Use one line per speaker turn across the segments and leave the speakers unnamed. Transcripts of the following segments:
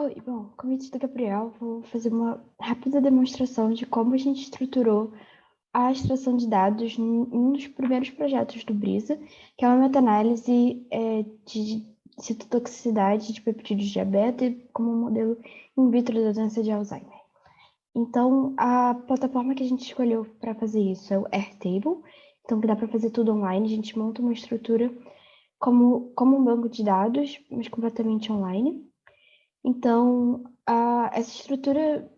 Oi, bom, convite do Gabriel, vou fazer uma rápida demonstração de como a gente estruturou a extração de dados em um dos primeiros projetos do Brisa, que é uma meta-análise de citotoxicidade de peptídeos de diabetes como um modelo in vitro da doença de Alzheimer. Então, a plataforma que a gente escolheu para fazer isso é o Airtable, então que dá para fazer tudo online, a gente monta uma estrutura como um banco de dados, mas completamente online. Então, essa estrutura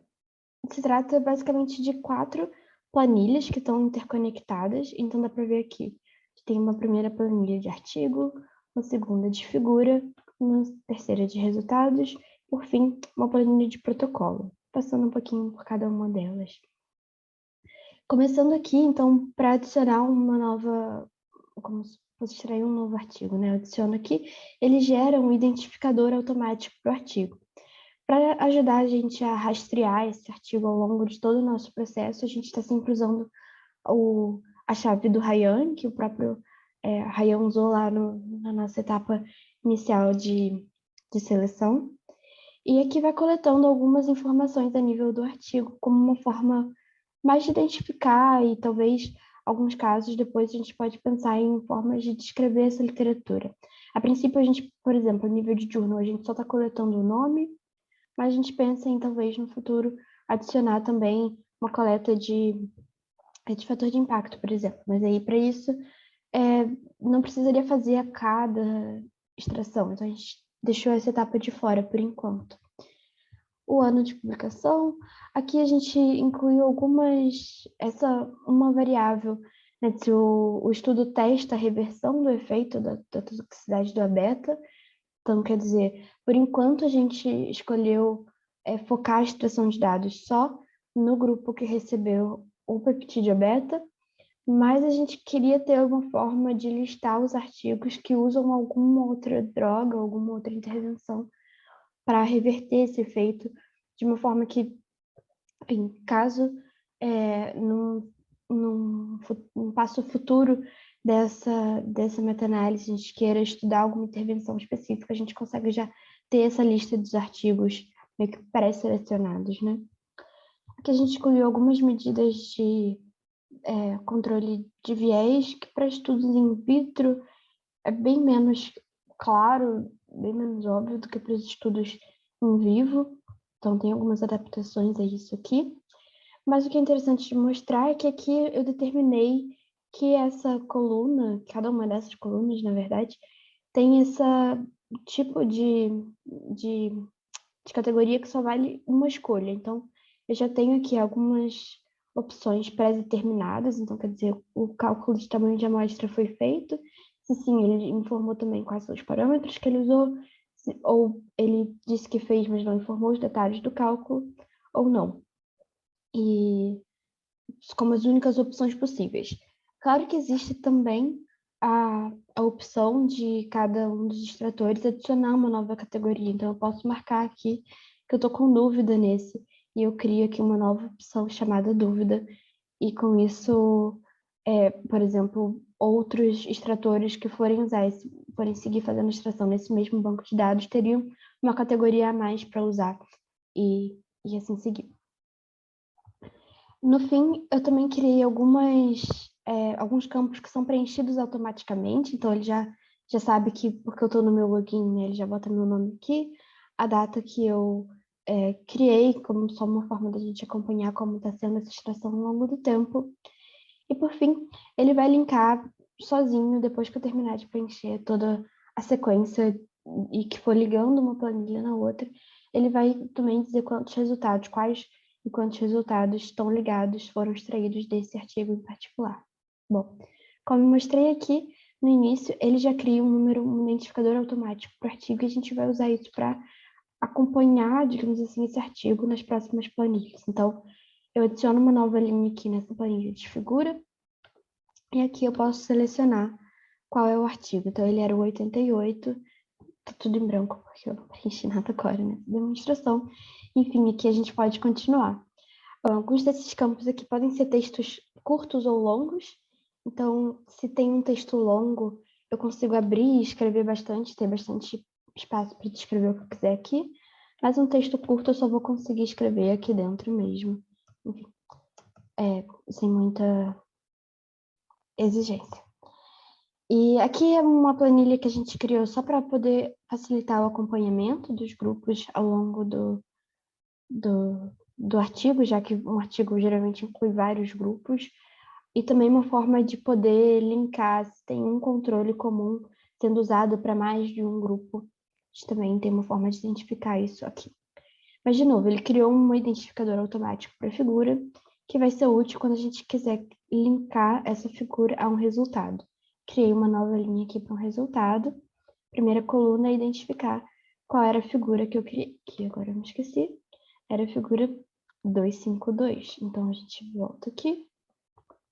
se trata basicamente de 4 planilhas que estão interconectadas. Então, dá para ver aqui. Tem uma primeira planilha de artigo, uma segunda de figura, uma terceira de resultados, por fim, uma planilha de protocolo, passando um pouquinho por cada uma delas. Começando aqui, então, para adicionar uma nova, como se fosse extrair um novo artigo, né? Eu adiciono aqui, ele gera um identificador automático para o artigo. Para ajudar a gente a rastrear esse artigo ao longo de todo o nosso processo, a gente está sempre usando a chave do Ryan, que o próprio Ryan usou lá na nossa etapa inicial de seleção. E aqui vai coletando algumas informações a nível do artigo, como uma forma mais de identificar e talvez alguns casos depois a gente pode pensar em formas de descrever essa literatura. A princípio, a gente, por exemplo, a nível de journal, a gente só está coletando o nome, mas a gente pensa em talvez no futuro adicionar também uma coleta de fator de impacto, por exemplo. Mas aí, para isso, não precisaria fazer a cada extração. Então, a gente deixou essa etapa de fora por enquanto. O ano de publicação, aqui a gente incluiu uma variável, né, se o estudo testa a reversão do efeito da toxicidade do beta. Então, quer dizer, por enquanto a gente escolheu focar a extração de dados só no grupo que recebeu o peptídeo beta, mas a gente queria ter uma forma de listar os artigos que usam alguma outra droga, alguma outra intervenção para reverter esse efeito de uma forma que, enfim, caso num passo futuro dessa meta-análise a gente queira estudar alguma intervenção específica, a gente consegue já ter essa lista dos artigos meio que pré-selecionados, né? Aqui a gente escolheu algumas medidas de controle de viés, que para estudos in vitro é bem menos claro, bem menos óbvio do que para os estudos em vivo. Então, tem algumas adaptações a isso aqui. Mas o que é interessante de mostrar é que aqui eu determinei que essa coluna, cada uma dessas colunas, na verdade, tem esse tipo de, de categoria que só vale uma escolha. Então, eu já tenho aqui algumas opções pré-determinadas, então quer dizer, o cálculo de tamanho de amostra foi feito. Se sim, ele informou também quais são os parâmetros que ele usou, ou ele disse que fez, mas não informou os detalhes do cálculo, ou não. E como as únicas opções possíveis. Claro que existe também a opção de cada um dos extratores adicionar uma nova categoria. Então, eu posso marcar aqui que eu estou com dúvida nesse, e eu crio aqui uma nova opção chamada dúvida. E com isso, por exemplo, outros extratores que forem seguir fazendo extração nesse mesmo banco de dados, teriam uma categoria a mais para usar e assim seguir. No fim, eu também criei alguns campos que são preenchidos automaticamente, então ele já sabe que, porque eu estou no meu login, né, ele já bota meu nome aqui, a data que eu criei, como só uma forma da gente acompanhar como está sendo essa extração ao longo do tempo. E, por fim, ele vai linkar sozinho, depois que eu terminar de preencher toda a sequência e que for ligando uma planilha na outra, ele vai também dizer quais e quantos resultados estão ligados, foram extraídos desse artigo em particular. Bom, como eu mostrei aqui no início, ele já cria um identificador automático para o artigo e a gente vai usar isso para acompanhar, digamos assim, esse artigo nas próximas planilhas. Então, eu adiciono uma nova linha aqui nessa planilha de figura e aqui eu posso selecionar qual é o artigo. Então, ele era o 88, tá tudo em branco, porque eu não preenchi nada agora nessa demonstração. Enfim, aqui a gente pode continuar. Alguns desses campos aqui podem ser textos curtos ou longos. Então, se tem um texto longo, eu consigo abrir e escrever bastante, ter bastante espaço para descrever o que eu quiser aqui. Mas um texto curto eu só vou conseguir escrever aqui dentro mesmo. Enfim, sem muita exigência. E aqui é uma planilha que a gente criou só para poder facilitar o acompanhamento dos grupos ao longo do artigo, já que um artigo geralmente inclui vários grupos, e também uma forma de poder linkar se tem um controle comum sendo usado para mais de um grupo. A gente também tem uma forma de identificar isso aqui. Mas, de novo, ele criou um identificador automático para a figura, que vai ser útil quando a gente quiser linkar essa figura a um resultado. Criei uma nova linha aqui para um resultado. Primeira coluna é identificar qual era a figura que eu criei, que agora eu me esqueci. Era a figura 252. Então, a gente volta aqui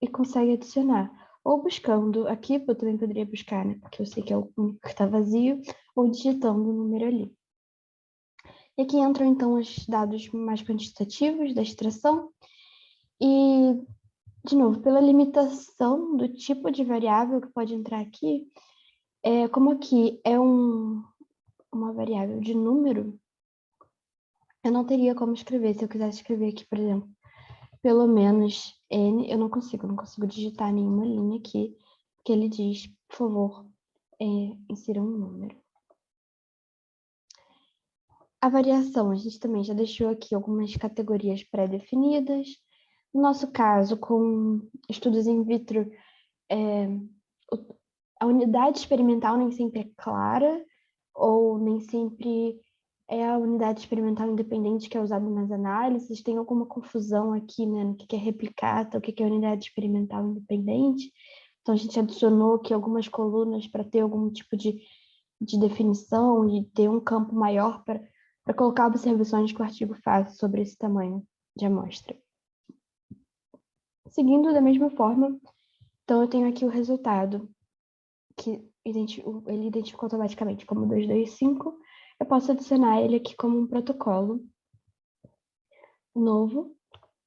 e consegue adicionar. Ou buscando aqui, eu também poderia buscar, né? Porque eu sei que é o único que está vazio, ou digitando o número ali. E aqui entram, então, os dados mais quantitativos da extração. E, de novo, pela limitação do tipo de variável que pode entrar aqui, como aqui é uma variável de número, eu não teria como escrever. Se eu quisesse escrever aqui, por exemplo, pelo menos n, eu não consigo digitar nenhuma linha aqui, porque ele diz, por favor, insira um número. A variação, a gente também já deixou aqui algumas categorias pré-definidas. No nosso caso, com estudos in vitro, a unidade experimental nem sempre é clara, ou nem sempre é a unidade experimental independente que é usada nas análises. Tem alguma confusão aqui, né, no que é replicata, o que é unidade experimental independente. Então, a gente adicionou aqui algumas colunas para ter algum tipo de definição e ter um campo maior para colocar observações que o artigo faz sobre esse tamanho de amostra. Seguindo da mesma forma, então eu tenho aqui o resultado, que ele identificou automaticamente como 225. Eu posso adicionar ele aqui como um protocolo novo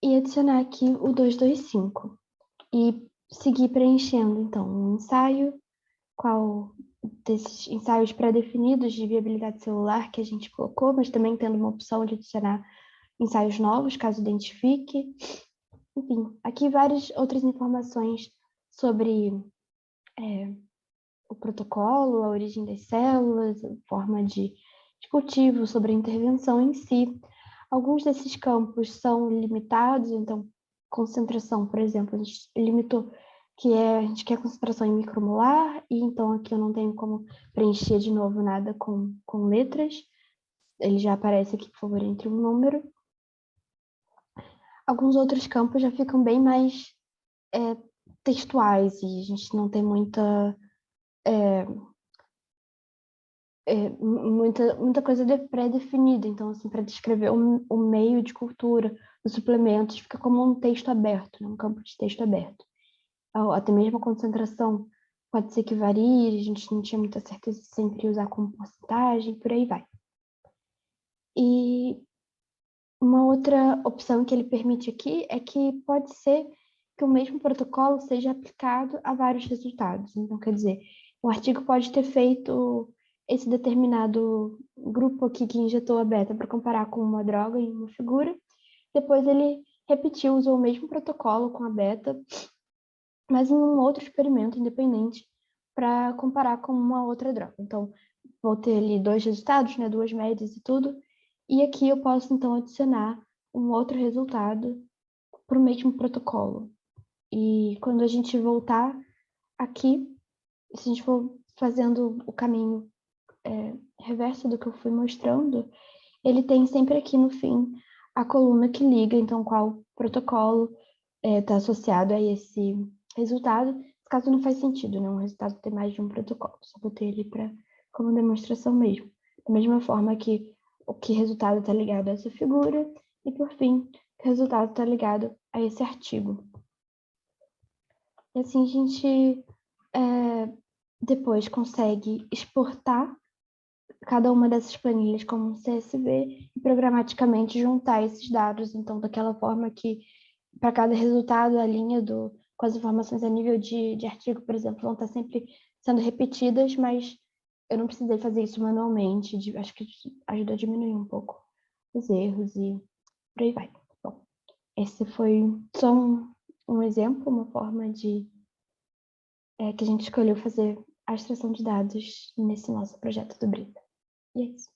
e adicionar aqui o 225. E seguir preenchendo, então, um ensaio, qual desses ensaios pré-definidos de viabilidade celular que a gente colocou, mas também tendo uma opção de adicionar ensaios novos, caso identifique. Enfim, aqui várias outras informações sobre o protocolo, a origem das células, a forma de cultivo, sobre a intervenção em si. Alguns desses campos são limitados, então, concentração, por exemplo, a gente limitou que a gente quer concentração em micromolar, e então aqui eu não tenho como preencher de novo nada com letras. Ele já aparece aqui, por favor, entre um número. Alguns outros campos já ficam bem mais textuais, e a gente não tem muita coisa pré-definida. Então, assim, para descrever o meio de cultura, os suplementos, fica como um texto aberto, né? Um campo de texto aberto. Até mesmo a concentração pode ser que varie, a gente não tinha muita certeza de sempre usar como porcentagem, por aí vai. E uma outra opção que ele permite aqui é que pode ser que o mesmo protocolo seja aplicado a vários resultados. Então, quer dizer, o artigo pode ter feito esse determinado grupo aqui que injetou a beta para comparar com uma droga em uma figura. Depois ele repetiu, usou o mesmo protocolo com a beta, mas em um outro experimento independente para comparar com uma outra droga. Então, vou ter ali dois resultados, né, duas médias e tudo, e aqui eu posso, então, adicionar um outro resultado para o mesmo protocolo. E quando a gente voltar aqui, se a gente for fazendo o caminho reverso do que eu fui mostrando, ele tem sempre aqui no fim a coluna que liga, então, qual protocolo está associado a esse resultado. Nesse caso não faz sentido, né? Um resultado ter mais de um protocolo. Só botei ele como demonstração mesmo. Da mesma forma que o que resultado está ligado a essa figura e, por fim, que resultado está ligado a esse artigo. E assim a gente depois consegue exportar cada uma dessas planilhas como um CSV e programaticamente juntar esses dados, então, daquela forma que para cada resultado, a linha com as informações a nível de artigo, por exemplo, vão estar sempre sendo repetidas, mas eu não precisei fazer isso manualmente, acho que ajuda a diminuir um pouco os erros e por aí vai. Bom, esse foi só um exemplo, uma forma de que a gente escolheu fazer a extração de dados nesse nosso projeto do Brita. E é isso.